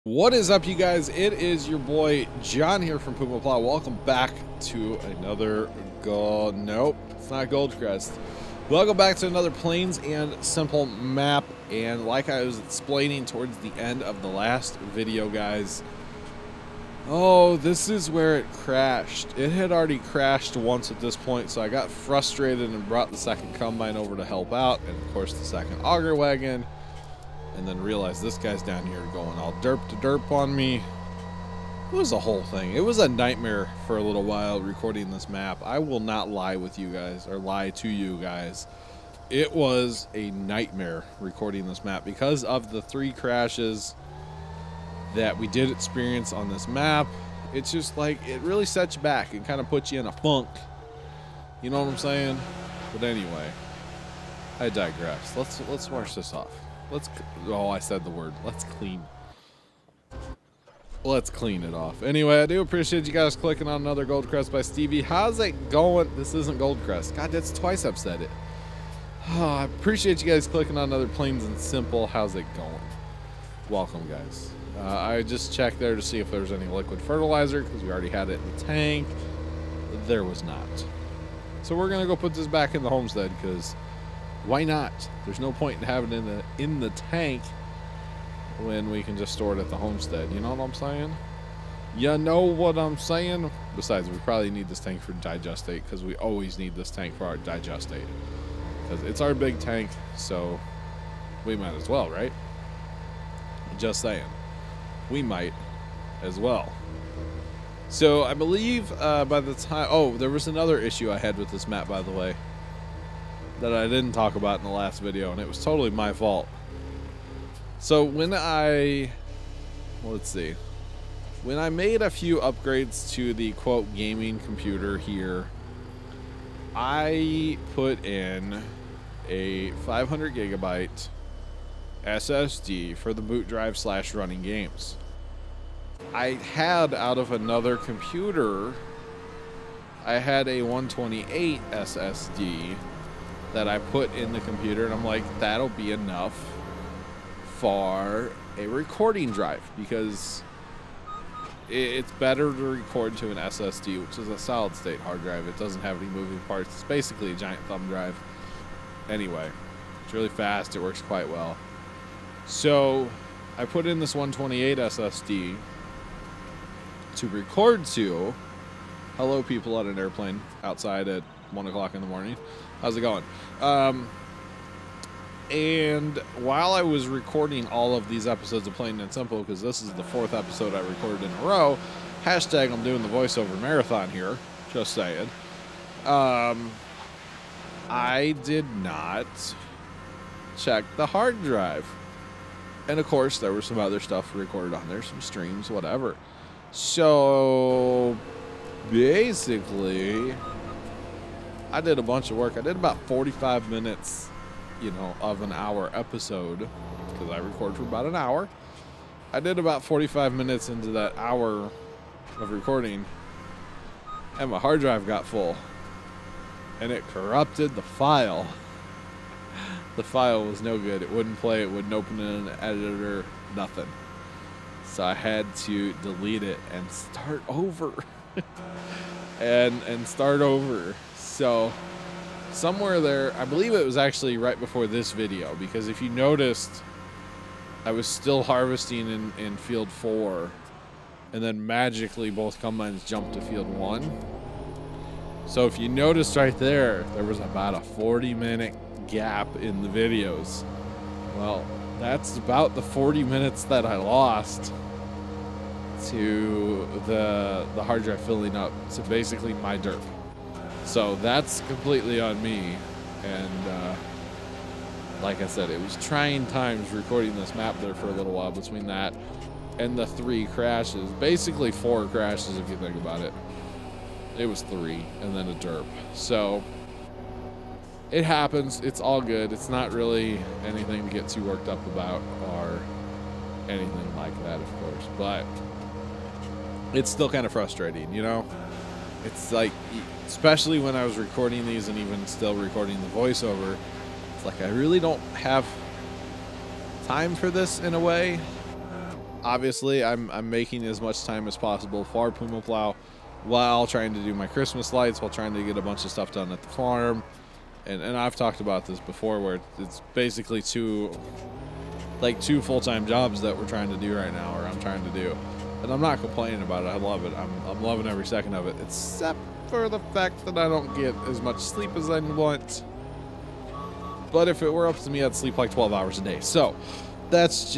What is up, you guys? It is your boy John here from Pumaplow. Welcome back to another gold. Nope, it's not Goldcrest. Welcome back to another Plains and Simple map. And like I was explaining towards the end of the last video, guys. Oh, this is where it crashed. It had already crashed once at this point, so I got frustrated and brought the second combine over to help out, and of course the second auger wagon. And then realized this guy's down here going all derp to derp on me. It was a whole thing. It was a nightmare for a little while recording this map. I will not lie with you guys, or lie to you guys. It was a nightmare recording this map because of the 3 crashes that we did experience on this map. It's just like, it really sets you back and kind of puts you in a funk. You know what I'm saying? But anyway, I digress. Let's march this off. Oh, I said the word. Let's clean it off. Anyway, I do appreciate you guys clicking on another Goldcrest by Stevie. How's it going? This isn't Goldcrest. God, that's twice I've said it. Oh, I appreciate you guys clicking on another Plains and Simple. How's it going? Welcome, guys. I just checked there to see if there was any liquid fertilizer because we already had it in the tank. There was not. So we're gonna go put this back in the homestead because why not? There's no point in having it in the tank when we can just store it at the homestead. You know what I'm saying? You know what I'm saying? Besides, we probably need this tank for digestate because we always need this tank for our digestate. Because it's our big tank, so we might as well, right? Just saying. We might as well. So I believe by the time... Oh, there was another issue I had with this map, by the way, that I didn't talk about in the last video, and it was totally my fault. So when I made a few upgrades to the quote gaming computer here, I put in a 500 gigabyte SSD for the boot drive / running games. I had out of another computer, I had a 128 SSD that I put in the computer, and I'm like, that'll be enough for a recording drive because it's better to record to an SSD, which is a solid state hard drive. It doesn't have any moving parts. It's basically a giant thumb drive. Anyway, it's really fast. It works quite well. So I put in this 128 SSD to record to. Hello, people on an airplane outside at 1 o'clock in the morning. How's it going? And while I was recording all of these episodes of Plain and Simple, because this is the 4th episode I recorded in a row, hashtag I'm doing the voiceover marathon here, just saying, I did not check the hard drive. And of course, there was some other stuff recorded on there, some streams, whatever. So basically, I did a bunch of work. I did about 45 minutes, you know, of an hour episode because I record for about an hour. I did about 45 minutes into that hour of recording, and my hard drive got full, and it corrupted the file. The file was no good. It wouldn't play. It wouldn't open in an editor. Nothing. So I had to delete it and start over. and start over. So somewhere there, I believe it was actually right before this video, because if you noticed, I was still harvesting in field 4, and then magically both combines jumped to field 1. So if you noticed right there, there was about a 40-minute gap in the videos. Well, that's about the 40 minutes that I lost to the hard drive filling up. So basically my derp. So that's completely on me, and like I said, it was trying times recording this map there for a little while between that and the 3 crashes. Basically 4 crashes if you think about it. It was 3 and then a derp. So it happens. It's all good. It's not really anything to get too worked up about or anything like that, of course, but it's still kind of frustrating, you know? It's like, especially when I was recording these and even still recording the voiceover, it's like I really don't have time for this in a way. obviously I'm making as much time as possible for Pumaplow while trying to do my Christmas lights, while trying to get a bunch of stuff done at the farm. And I've talked about this before, where it's basically two full-time jobs that we're trying to do right now, or I'm trying to do. And I'm not complaining about it. I love it. I'm loving every second of it, except for the fact that I don't get as much sleep as I want. But if it were up to me, I'd sleep like 12 hours a day. So that's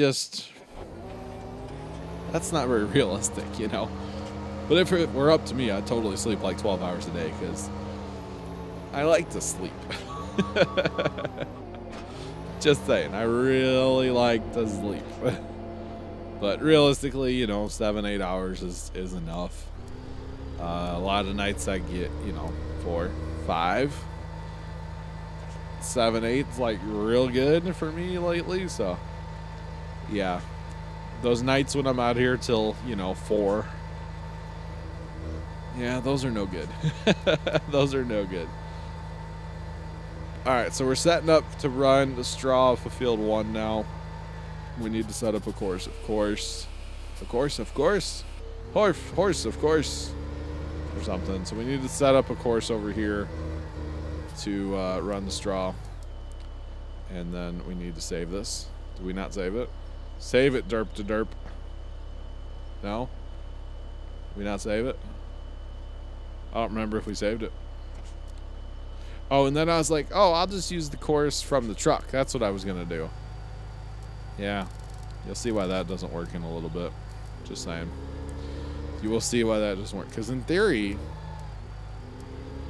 not very realistic, you know. But if it were up to me, I'd totally sleep like 12 hours a day, because I like to sleep. Just saying, I really like to sleep. But realistically, you know, 7-8 hours is enough. A lot of nights I get, you know, 4, 5, 7, 8's like real good for me lately. So yeah, those nights when I'm out here till, you know, 4, yeah, those are no good. Those are no good. All right, so we're setting up to run the straw for field 1 now. We need to set up a course, of course, or something. So we need to set up a course over here to run the straw, and then we need to save this. Do we not save it? Save it, derp to derp. No? Did we not save it? I don't remember if we saved it. Oh, and then I was like, oh, I'll just use the course from the truck. That's what I was going to do. Yeah. You'll see why that doesn't work in a little bit. Just saying. You will see why that doesn't work. Because in theory,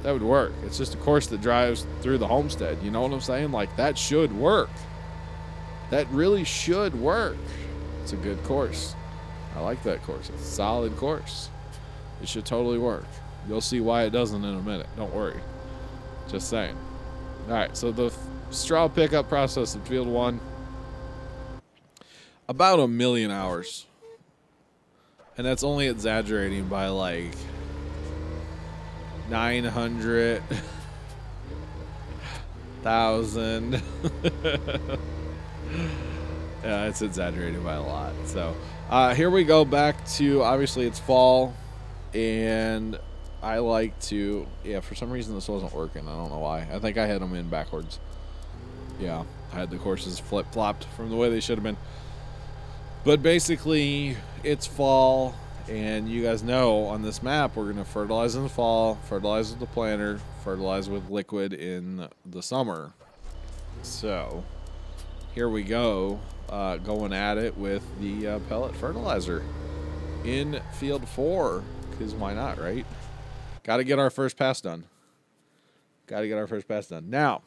that would work. It's just a course that drives through the homestead. You know what I'm saying? Like, that should work. That really should work. It's a good course. I like that course. It's a solid course. It should totally work. You'll see why it doesn't in a minute. Don't worry. Just saying. All right, so the straw pickup process in field 1, about 1 million hours. And that's only exaggerating by like 900,000. Yeah, it's exaggerating by a lot. So here we go back to, obviously it's fall, and I like to, yeah, for some reason this wasn't working. I don't know why. I think I had them in backwards. Yeah, I had the courses flip-flopped from the way they should have been. But basically, it's fall, and you guys know on this map we're going to fertilize in the fall, fertilize with the planter, fertilize with liquid in the summer. So here we go, going at it with the pellet fertilizer in field 4, because why not, right? Got to get our first pass done. Now,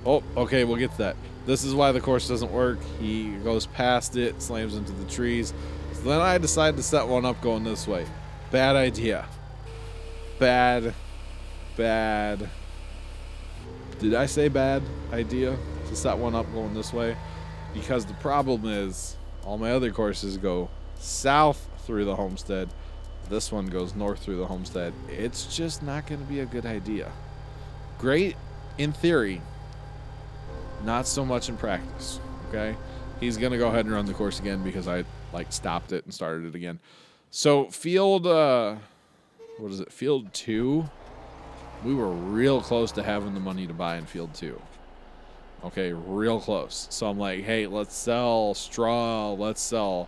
oh, okay, we'll get to that. This is why the course doesn't work. He goes past it, slams into the trees. So then I decided to set one up going this way. Bad idea. Bad. Did I say bad idea to set one up going this way? Because the problem is all my other courses go south through the homestead. This one goes north through the homestead. It's just not going to be a good idea. Great in theory, not so much in practice. Okay, he's going to go ahead and run the course again because I like stopped it and started it again. So field, what is it? Field 2. We were real close to having the money to buy in field 2. Okay, real close. So I'm like, hey, let's sell straw. Let's sell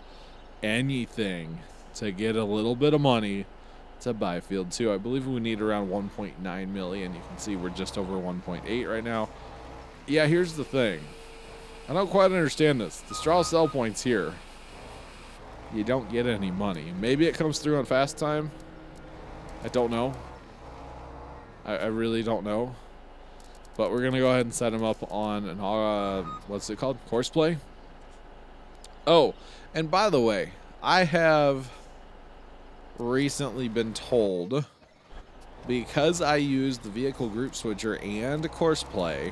anything to get a little bit of money to buy field 2. I believe we need around 1.9 million. You can see we're just over 1.8 right now. Yeah, here's the thing. I don't quite understand this. The straw sell points here, you don't get any money. Maybe it comes through on fast time. I don't know. I really don't know. But we're going to go ahead and set him up on an, what's it called? Horseplay? Oh, and by the way, I have recently been told, because I used the vehicle group switcher and Courseplay,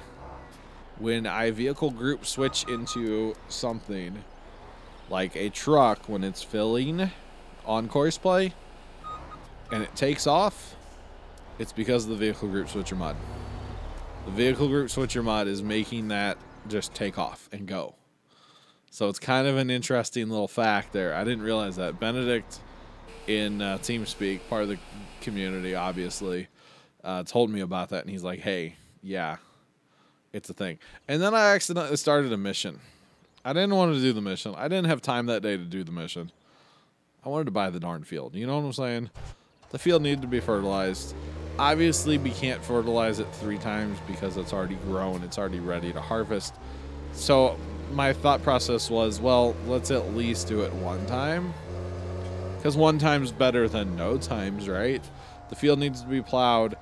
when I vehicle group switch into something like a truck when it's filling on Courseplay and it takes off, it's because of the vehicle group switcher mod. The vehicle group switcher mod is making that just take off and go. So it's kind of an interesting little fact there. I didn't realize that. Benedict in TeamSpeak, part of the community, obviously, told me about that, and he's like, hey, yeah, it's a thing. And then I accidentally started a mission. I didn't want to do the mission. I didn't have time that day to do the mission. I wanted to buy the darn field. You know what I'm saying? The field needed to be fertilized. Obviously, we can't fertilize it 3 times because it's already grown. It's already ready to harvest. So my thought process was, well, let's at least do it 1 time. Because 1 time's better than no times, right? The field needs to be plowed,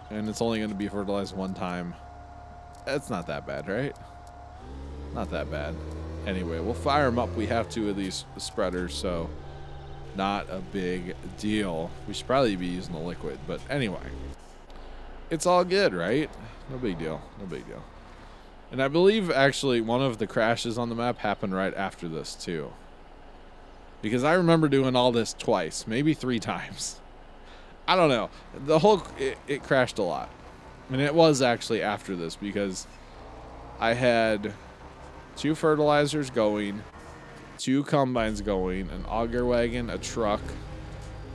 and it's only going to be fertilized 1 time. That's not that bad, right? Not that bad. Anyway, we'll fire them up. We have 2 of these spreaders, so not a big deal. We should probably be using the liquid, but anyway. It's all good, right? No big deal. No big deal. And I believe, actually, one of the crashes on the map happened right after this, too. Because I remember doing all this twice, maybe 3 times. I don't know. The whole... It crashed a lot. And it was actually after this, because I had 2 fertilizers going, 2 combines going, an auger wagon, a truck,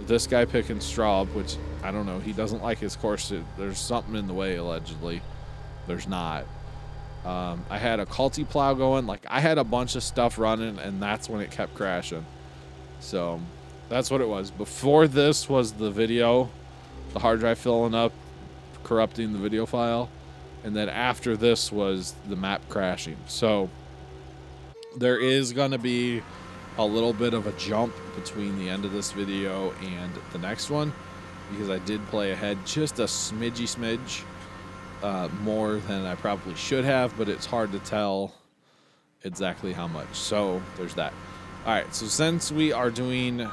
this guy picking straw up, which, I don't know, he doesn't like his course. There's something in the way, allegedly. There's not. I had a Pumaplow going. Like, I had a bunch of stuff running, and that's when it kept crashing. So, that's what it was. Before this was the video, the hard drive filling up, corrupting the video file. And then after this was the map crashing. So, there is going to be a little bit of a jump between the end of this video and the next one, because I did play ahead just a smidge more than I probably should have, but it's hard to tell exactly how much. So there's that. All right, so since we are doing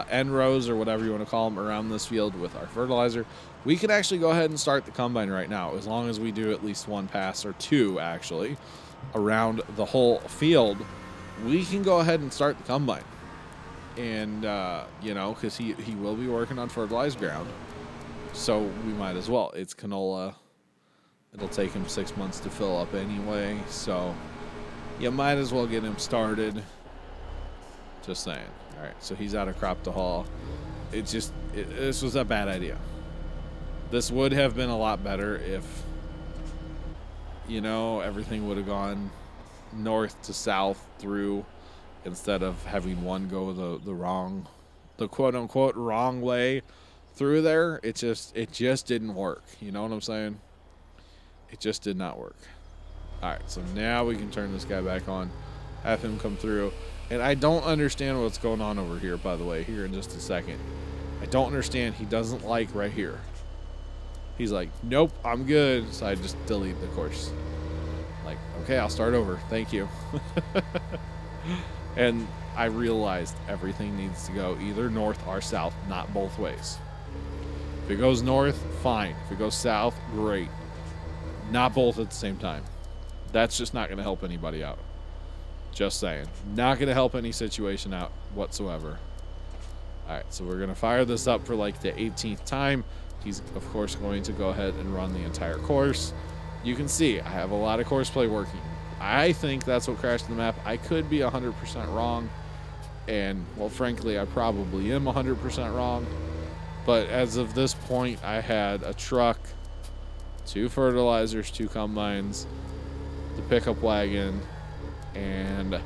end rows or whatever you want to call them around this field with our fertilizer, we can actually go ahead and start the combine right now, as long as we do at least 1 pass, or 2 actually, around the whole field. We can go ahead and start the combine. And, you know, because he will be working on fertilized ground. So we might as well. It's canola. It'll take him 6 months to fill up anyway. So you might as well get him started. Just saying. All right, so he's out of crop to haul. This was a bad idea. This would have been a lot better if, you know, everything would have gone north to south through, instead of having one go the quote-unquote wrong way through there. It just didn't work. You know what I'm saying? It just did not work. All right, so now we can turn this guy back on, have him come through. And I don't understand what's going on over here, by the way, here in just a second. I don't understand. He doesn't like right here. He's like, nope, I'm good. So I just delete the course. Like, okay, I'll start over. Thank you. And I realized everything needs to go either north or south, not both ways. If it goes north, fine. If it goes south, great. Not both at the same time. That's just not going to help anybody out. Just saying. Not going to help any situation out whatsoever. Alright, so we're going to fire this up for like the 18th time. He's, of course, going to go ahead and run the entire course. You can see I have a lot of course play working. I think that's what crashed the map. I could be 100% wrong. And, well, frankly, I probably am 100% wrong. But as of this point, I had a truck, 2 fertilizers, 2 combines, the pickup wagon, and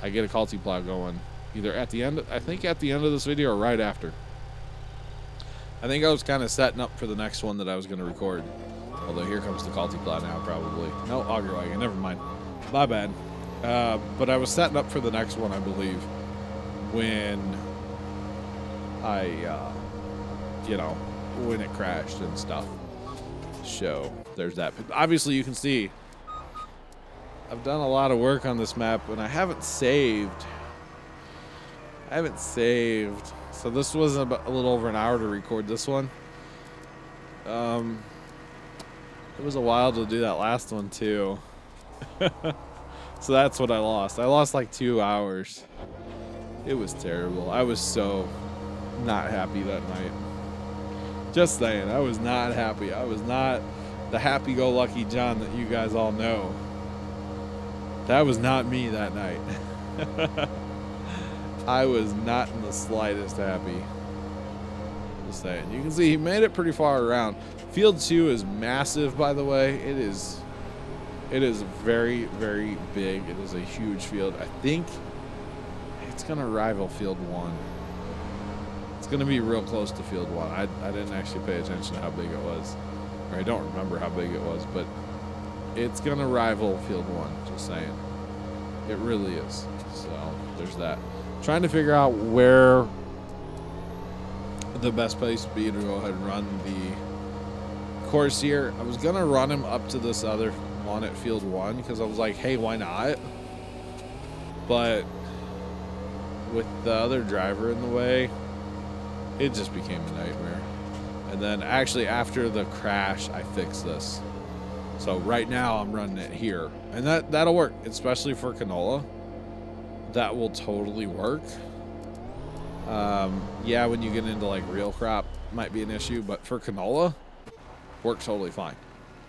I get a Pumaplow going. Either at the end, I think at the end of this video or right after. I think I was kind of setting up for the next one that I was going to record. Although here comes the Pumaplow now, probably. No, auger wagon, never mind. My bad. But I was setting up for the next one, I believe, when I, you know, when it crashed and stuff. So, there's that. But obviously, you can see I've done a lot of work on this map, and I haven't saved. So this was about a little over an hour to record this one. It was a while to do that last one, too. So that's what I lost. I lost like 2 hours. It was terrible. I was so not happy that night. Just saying, I was not happy. I was not the happy-go-lucky John that you guys all know. That was not me that night. I was not in the slightest happy. Just saying. You can see he made it pretty far around. Field 2 is massive, by the way. It is very, very big. It is a huge field. I think it's going to rival Field 1. It's going to be real close to Field 1. I didn't actually pay attention to how big it was. Or I don't remember how big it was, but it's going to rival Field 1, just saying. It really is. So, there's that. Trying to figure out where the best place would be to go ahead and run the course here. I was going to run him up to this other one at Field 1 because I was like, hey, why not? But with the other driver in the way, it just became a nightmare. And then actually after the crash, I fixed this. So right now I'm running it here. And that'll work, especially for canola. That will totally work. Yeah, when you get into like real crop, might be an issue, but for canola, works totally fine.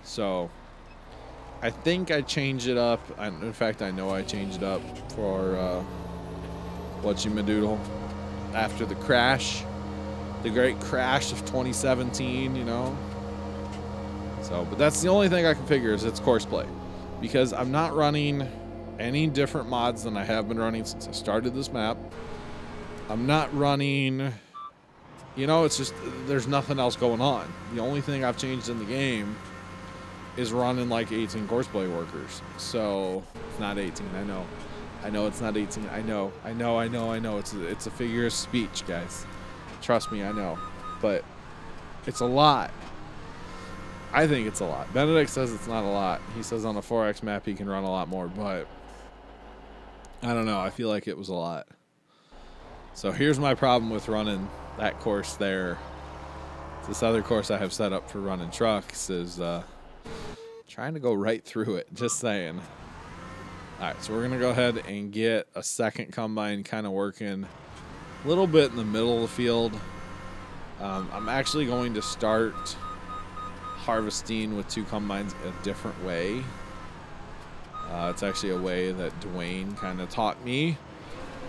So I think I changed it up. In fact, I know I changed it up for whatchamadoodle after the crash, the great crash of 2017, you know. So, but that's the only thing I can figure is it's course play, because I'm not running any different mods than I have been running since I started this map. I'm not running, you know, it's just, there's nothing else going on. The only thing I've changed in the game is running like 18 course play workers. So, it's not 18, I know. I know it's not 18, I know. It's a figure of speech, guys. Trust me, I know. But it's a lot. I think it's a lot. Benedict says it's not a lot. He says on a 4X map he can run a lot more, but I don't know. I feel like it was a lot. So here's my problem with running that course there. This other course I have set up for running trucks is trying to go right through it. Just saying. All right, so we're going to go ahead and get a second combine kind of working a little bit in the middle of the field. I'm actually going to start harvesting with 2 combines a different way. It's actually a way that Dwayne kind of taught me.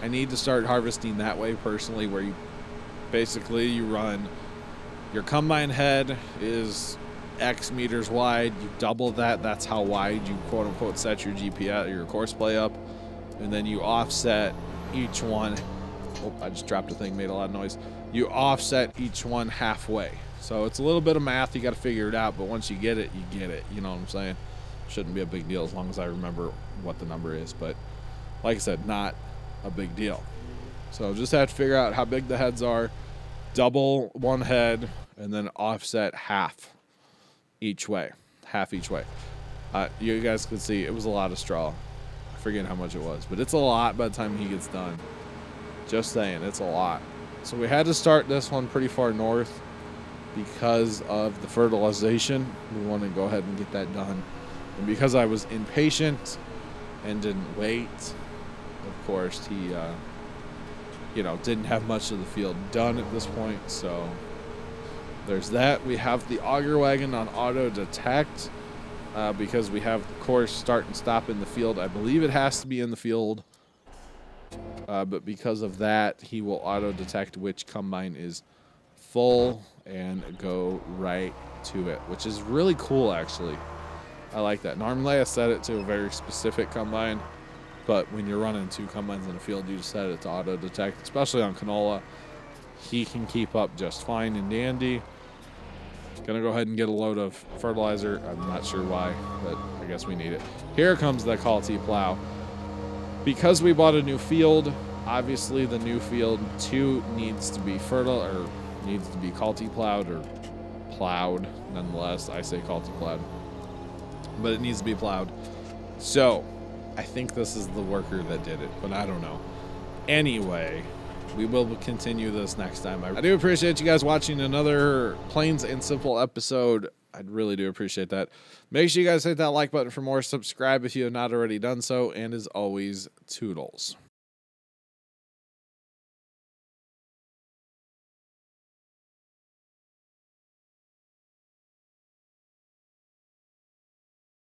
I need to start harvesting that way personally, where you basically you run your combine head is X meters wide, you double that, that's how wide you quote unquote set your GPS, your course play up, and then you offset each one. Oh, I just dropped a thing, made a lot of noise. You offset each one halfway. So it's a little bit of math, you got to figure it out, but once you get it, you get it. You know what I'm saying? Shouldn't be a big deal as long as I remember what the number is, but like I said, not a big deal. So just have to figure out how big the heads are, double one head, and then offset half each way. Half each way. You guys could see it was a lot of straw. I forget how much it was, but it's a lot by the time he gets done. Just saying, it's a lot. So we had to start this one pretty far north because of the fertilization. We want to go ahead and get that done. And because I was impatient and didn't wait, of course, he, you know, didn't have much of the field done at this point. So there's that. We have the auger wagon on auto detect because we have the course start and stop in the field. I believe it has to be in the field. But because of that, he will auto detect which combine is full and go right to it, which is really cool, actually. I like that. Normally I set it to a very specific combine, but when you're running 2 combines in the field, you just set it to auto detect, especially on canola. He can keep up just fine and dandy. Gonna go ahead and get a load of fertilizer. I'm not sure why, but I guess we need it. Here comes the Culti plow. Because we bought a new field, obviously the new field 2 needs to be fertile, or needs to be Culti plowed, or plowed nonetheless. I say Culti plowed, but it needs to be plowed. So I think this is the worker that did it, but I don't know. Anyway, we will continue this next time. I do appreciate you guys watching another Plains and Simple episode. I really do appreciate that. Make sure you guys hit that like button for more. Subscribe if you have not already done so. And as always, toodles.